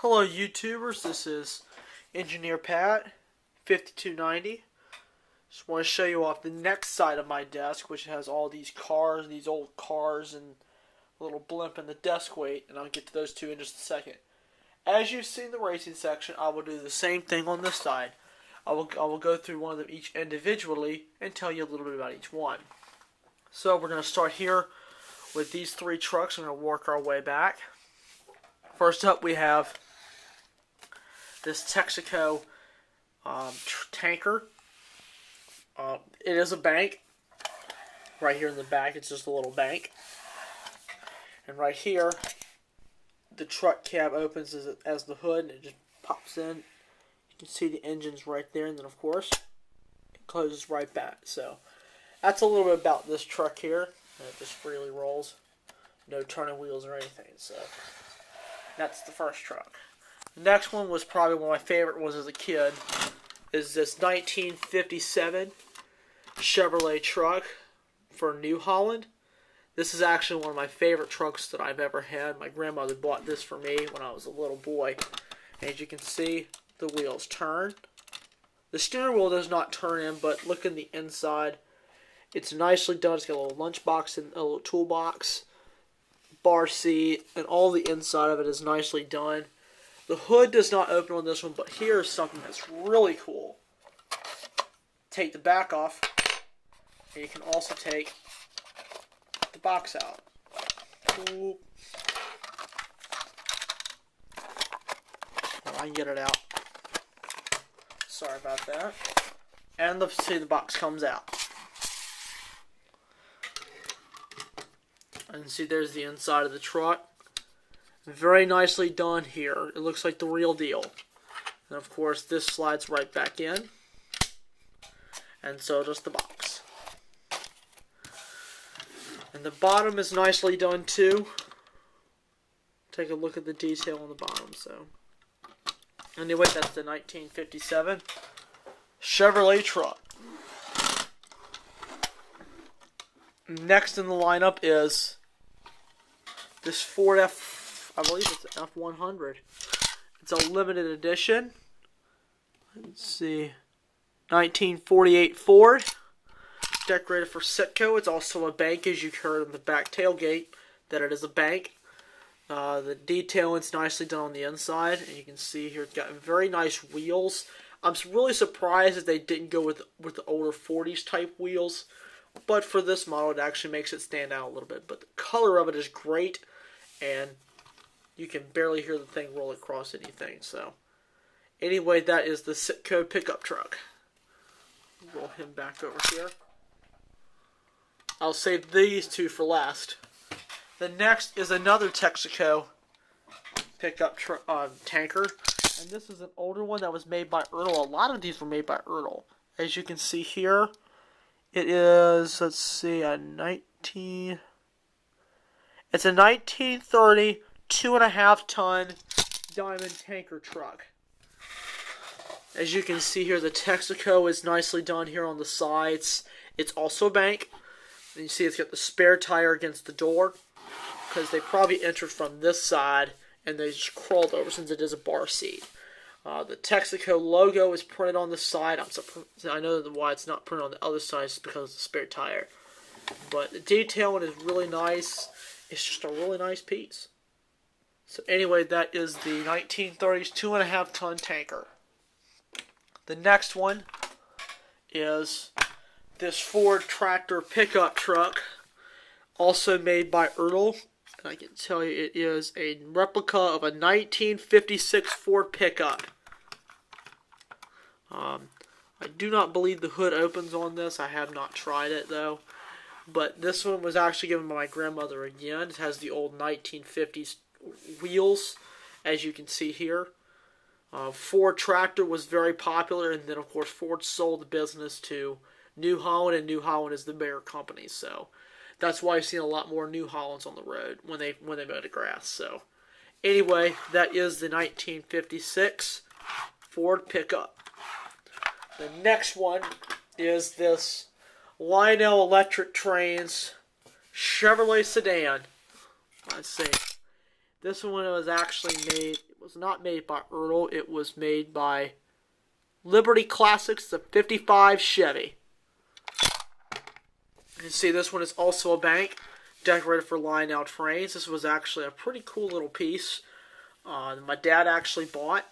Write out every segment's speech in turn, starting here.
Hello YouTubers, this is Engineer Pat 5290. Just want to show you off the next side of my desk, which has all these cars, these old cars, and a little blimp in the desk weight, and I'll get to those two in just a second. As you've seen the racing section, I will do the same thing on this side. I will go through one of them each individually and tell you a little bit about each one. So we're going to start here with these three trucks. I'm going to work our way back. First up, we have this Texaco tanker. It is a bank. Right here in the back, it's just a little bank. And right here, the truck cab opens as the hood, and it just pops in. You can see the engine's right there, and then of course, it closes right back. So that's a little bit about this truck here. It just freely rolls. No turning wheels or anything. So that's the first truck. The next one was probably one of my favorite ones as a kid. Is this 1957 Chevrolet truck for New Holland. This is actually one of my favorite trucks that I've ever had. My grandmother bought this for me when I was a little boy. As you can see, the wheels turn. The steering wheel does not turn in, but look in the inside. It's nicely done. It's got a little lunchbox and a little toolbox, bar seat, and all the inside of it is nicely done. The hood does not open on this one, but here's something that's really cool. Take the back off, and you can also take the box out. Ooh. Well, I can get it out. Sorry about that. And see, the box comes out. And see, there's the inside of the truck. Very nicely done here. It looks like the real deal. And of course, this slides right back in. And so does the box. And the bottom is nicely done too. Take a look at the detail on the bottom. So, anyway, that's the 1957 Chevrolet truck. Next in the lineup is this Ford I believe it's an F100. It's a limited edition. Let's see. 1948 Ford. Decorated for Citgo. It's also a bank, as you heard on the back tailgate, that it is a bank. The detailing's nicely done on the inside. And you can see here it's got very nice wheels. I'm really surprised that they didn't go with the older 40s type wheels. But for this model, it actually makes it stand out a little bit. But the color of it is great. And you can barely hear the thing roll across anything. So, anyway, that is the Citgo pickup truck. Roll him back over here. I'll save these two for last. The next is another Texaco pickup tanker. And this is an older one that was made by Ertl. A lot of these were made by Ertl. As you can see here, it is, let's see, it's a 1930 2.5-ton diamond tanker truck. As you can see here, the Texaco is nicely done here on the sides. It's also a bank. And you see it's got the spare tire against the door, because they probably entered from this side and they just crawled over since it is a bar seat. The Texaco logo is printed on the side. I know why it's not printed on the other side is because of the spare tire. But the detailing is really nice. It's just a really nice piece. So anyway, that is the 1930s 2.5-ton tanker. The next one is this Ford tractor pickup truck, also made by Ertl. And I can tell you it is a replica of a 1956 Ford pickup. I do not believe the hood opens on this. I have not tried it though. But this one was actually given by my grandmother again. It has the old 1950s wheels, as you can see here. Ford tractor was very popular, and then of course Ford sold the business to New Holland, and New Holland is the bigger company. So that's why I've seen a lot more New Hollands on the road when they mow the grass. So anyway, that is the 1956 Ford pickup. The next one is this Lionel Electric Trains Chevrolet sedan. Let's see. This one was actually made was not made by Ertl. It was made by Liberty Classics, the 55 Chevy. You can see this one is also a bank, decorated for line-out trains. This was actually a pretty cool little piece my dad actually bought.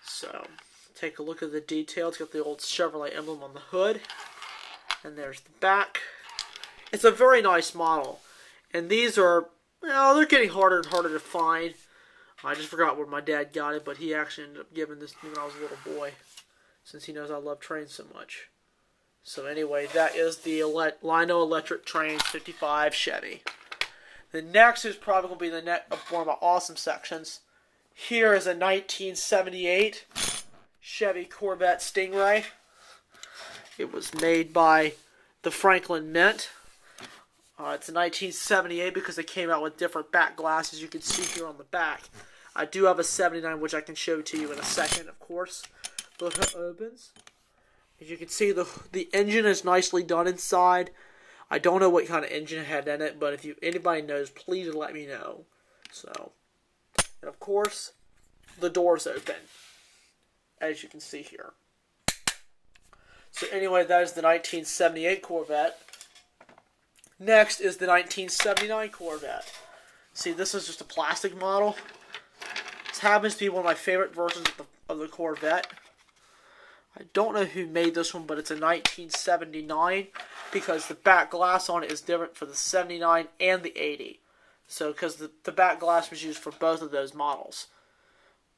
So, take a look at the detail. It's got the old Chevrolet emblem on the hood. And there's the back. It's a very nice model. And these are, well, they're getting harder and harder to find. I just forgot where my dad got it, but he actually ended up giving this to me when I was a little boy, since he knows I love trains so much. So anyway, that is the Lino Electric Trains 55 Chevy. The next is probably going to be one of my awesome sections. Here is a 1978 Chevy Corvette Stingray. It was made by the Franklin Mint. It's a 1978 because they came out with different back glasses. You can see here on the back. I do have a 79, which I can show to you in a second, of course. The hood opens. As you can see, the engine is nicely done inside. I don't know what kind of engine it had in it, but if anybody knows, please let me know. So, and of course, the doors open, as you can see here. So anyway, that is the 1978 Corvette. Next is the 1979 Corvette. See, this is just a plastic model. This happens to be one of my favorite versions of the Corvette. I don't know who made this one, but it's a 1979 because the back glass on it is different for the 79 and the 80. So, because the back glass was used for both of those models.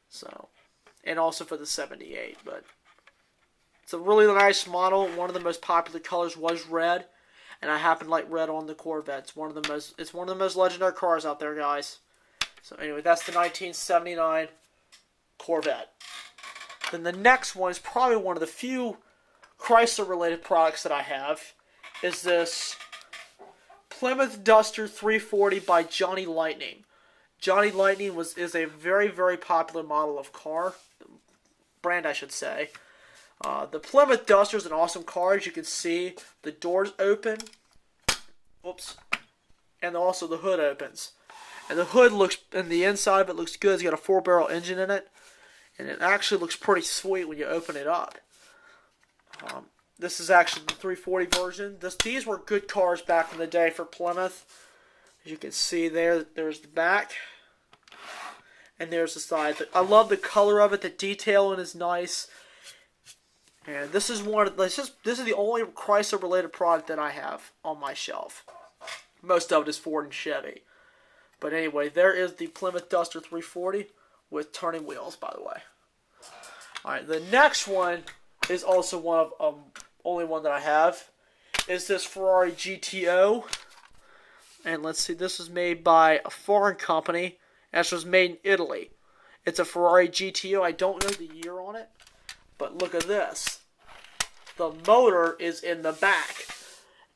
So, and also for the 78, but it's a really nice model. One of the most popular colors was red, and I happen to like red on the Corvette. It's one of the most legendary cars out there, guys. So anyway, that's the 1979 Corvette. Then the next one is probably one of the few Chrysler-related products that I have. Is this Plymouth Duster 340 by Johnny Lightning. Johnny Lightning is a very, very popular model of car. Brand, I should say. The Plymouth Duster is an awesome car. As you can see, the doors open. Whoops. And also the hood opens. And the hood looks, and the inside of it looks good. It's got a 4-barrel engine in it. And it actually looks pretty sweet when you open it up. This is actually the 340 version. These were good cars back in the day for Plymouth. As you can see there's the back. And there's the side. I love the color of it. The detailing is nice. And this is this is the only Chrysler related product that I have on my shelf. Most of it is Ford and Chevy. But anyway, there is the Plymouth Duster 340 with turning wheels, by the way. Alright, the next one is also one of only one that I have. Is this Ferrari GTO. And let's see, this was made by a foreign company. And this was made in Italy. It's a Ferrari GTO. I don't know the year on it. But look at this. The motor is in the back.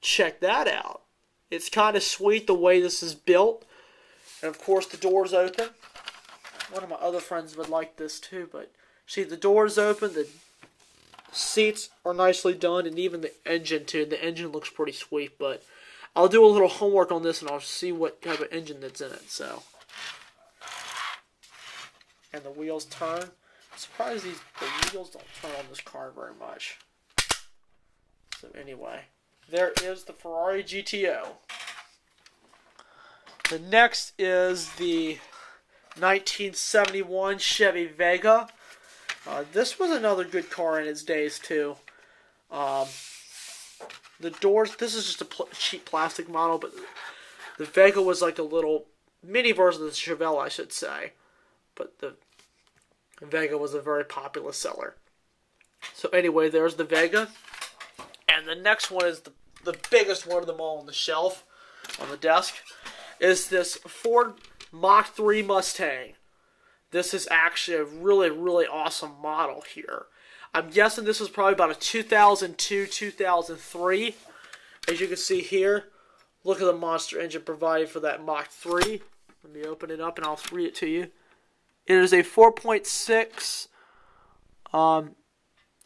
Check that out. It's kind of sweet the way this is built. And of course the doors open. One of my other friends would like this too, but see, the doors open, the seats are nicely done, and even the engine too. The engine looks pretty sweet, but I'll do a little homework on this and I'll see what type of engine that's in it. So, and the wheels turn. I'm surprised the wheels don't turn on this car very much. So anyway, there is the Ferrari GTO. The next is the 1971 Chevy Vega. This was another good car in its days too. The doors, this is just a cheap plastic model, but the Vega was like a little mini version of the Chevelle, I should say. But the Vega was a very popular seller. So anyway, there's the Vega. And the next one is the biggest one of them all on the shelf, on the desk, is this Ford Mach 3 Mustang. This is actually a really, really awesome model here. I'm guessing this was probably about a 2002, 2003. As you can see here, look at the monster engine provided for that Mach 3. Let me open it up and I'll read it to you. It is a 4.6.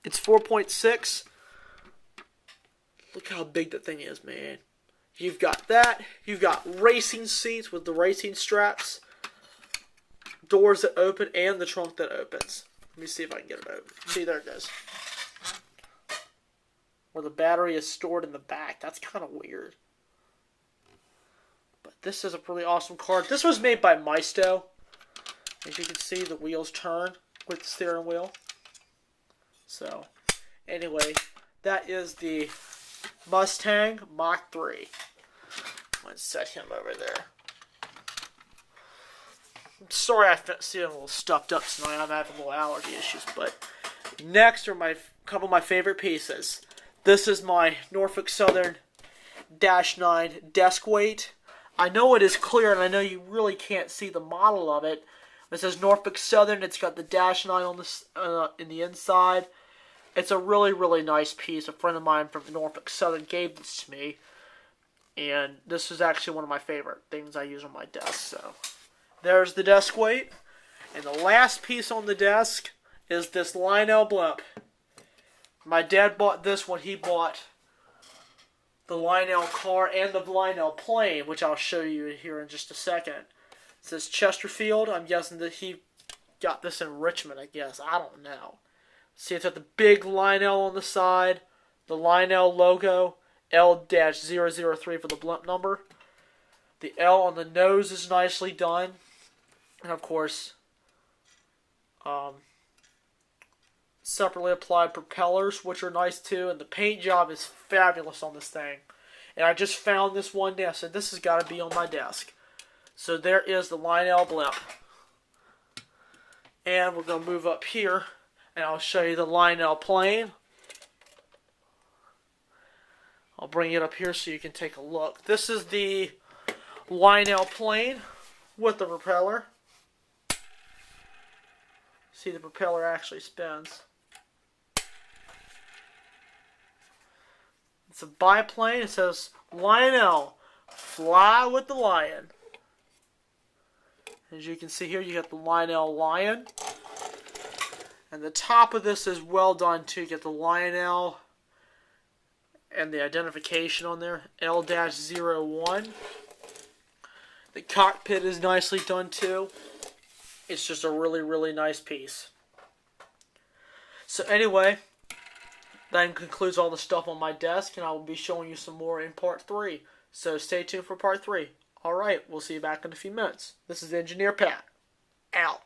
It's 4.6. Look how big that thing is, man. You've got that. You've got racing seats with the racing straps. doors that open and the trunk that opens. Let me see if I can get it open. See, there it goes. Where the battery is stored in the back. That's kind of weird. But this is a really awesome car. This was made by Maisto. As you can see, the wheels turn with the steering wheel. So, anyway, that is the Mustang Mach 3. I'm going to set him over there. I'm sorry I see a little stuffed up tonight. I'm having a little allergy issues. But next are my couple of my favorite pieces. This is my Norfolk Southern Dash 9 desk weight. I know it is clear, and I know you really can't see the model of it. It says Norfolk Southern. It's got the Dash 9 on the in the inside. It's a really, really nice piece. A friend of mine from Norfolk Southern gave this to me. And this is actually one of my favorite things I use on my desk. So there's the desk weight. And the last piece on the desk is this Lionel blimp. My dad bought this when he bought the Lionel car and the Lionel plane, which I'll show you here in just a second. It says Chesterfield. I'm guessing that he got this in Richmond, I guess. I don't know. See, it's got the big Lionel on the side, the Lionel logo, L-003 for the blimp number. The L on the nose is nicely done. And, of course, separately applied propellers, which are nice too. And the paint job is fabulous on this thing. And I just found this one day. I said, this has got to be on my desk. So there is the Lionel blimp. And we're going to move up here. And I'll show you the Lionel plane. I'll bring it up here so you can take a look. This is the Lionel plane with the propeller. See, the propeller actually spins. It's a biplane. It says, Lionel, fly with the lion. As you can see here, you got the Lionel lion. And the top of this is well done too. You get the Lionel and the identification on there, L-01. The cockpit is nicely done too. It's just a really, really nice piece. So anyway, that concludes all the stuff on my desk, and I will be showing you some more in part 3. So stay tuned for part 3. Alright, we'll see you back in a few minutes. This is Engineer Pat. Out.